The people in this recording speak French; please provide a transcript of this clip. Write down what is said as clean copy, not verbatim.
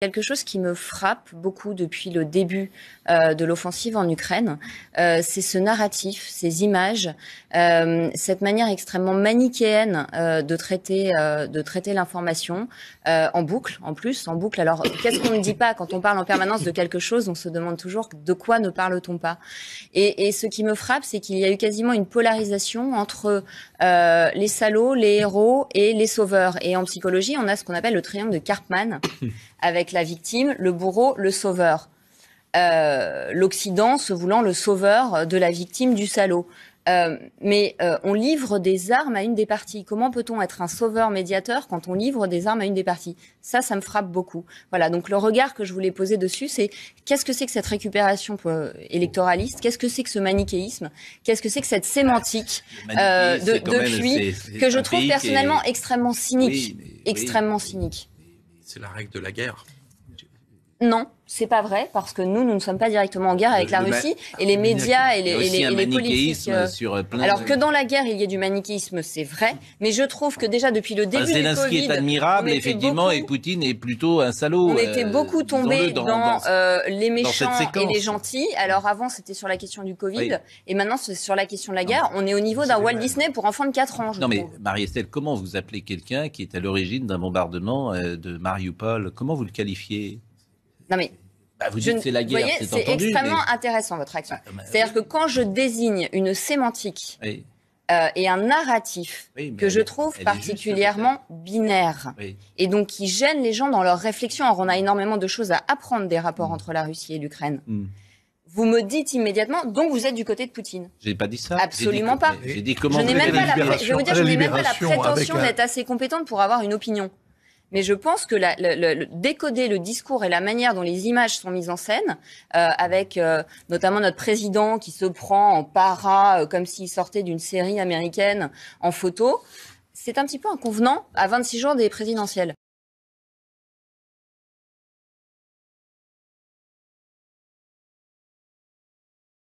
Quelque chose qui me frappe beaucoup depuis le début de l'offensive en Ukraine, c'est ce narratif, ces images, cette manière extrêmement manichéenne de traiter l'information en boucle, en plus, en boucle. Alors, qu'est-ce qu'on ne dit pas quand on parle en permanence de quelque chose? On se demande toujours de quoi ne parle-t-on pas? Et ce qui me frappe, c'est qu'il y a eu quasiment une polarisation entre les salauds, les héros et les sauveurs. Et en psychologie, on a ce qu'on appelle le triangle de Karpman, avec la victime, le bourreau, le sauveur. L'Occident se voulant le sauveur de la victime du salaud. Mais on livre des armes à une des parties. Comment peut-on être un sauveur médiateur quand on livre des armes à une des parties? Ça me frappe beaucoup. Voilà, donc le regard que je voulais poser dessus, c'est qu'est-ce que c'est que cette récupération électoraliste? Qu'est-ce que c'est que ce manichéisme? Qu'est-ce que c'est que cette sémantique depuis que je trouve personnellement extrêmement cynique, extrêmement cynique. C'est la règle de la guerre. Non, c'est pas vrai, parce que nous ne sommes pas directement en guerre avec la Russie, et les médias et les politiques. Alors que dans la guerre, il y ait du manichéisme, c'est vrai, mais je trouve que déjà depuis le début du Zelensky est admirable, effectivement, et Poutine est plutôt un salaud. On était beaucoup tombés dans les méchants et les gentils. Alors avant, c'était sur la question du Covid, et maintenant, c'est sur la question de la guerre. On est au niveau d'un Walt Disney pour enfants de 4 ans, je trouve. Mais Marie-Estelle, comment vous appelez quelqu'un qui est à l'origine d'un bombardement de Mariupol? Comment vous le qualifiez? Non mais, vous dites c'est la guerre, c'est entendu, extrêmement intéressant votre action. C'est-à-dire que quand je désigne une sémantique et un narratif que je trouve particulièrement binaire et donc qui gêne les gens dans leur réflexion, alors on a énormément de choses à apprendre des rapports entre la Russie et l'Ukraine. Vous me dites immédiatement, donc vous êtes du côté de Poutine. J'ai pas dit ça. Absolument pas. J'ai dit comment je n'ai même pas la prétention d'être assez compétente pour avoir une opinion. Mais je pense que décoder le discours et la manière dont les images sont mises en scène, avec notamment notre président qui se prend en para comme s'il sortait d'une série américaine en photo, c'est un petit peu inconvenant à 26 jours des présidentielles.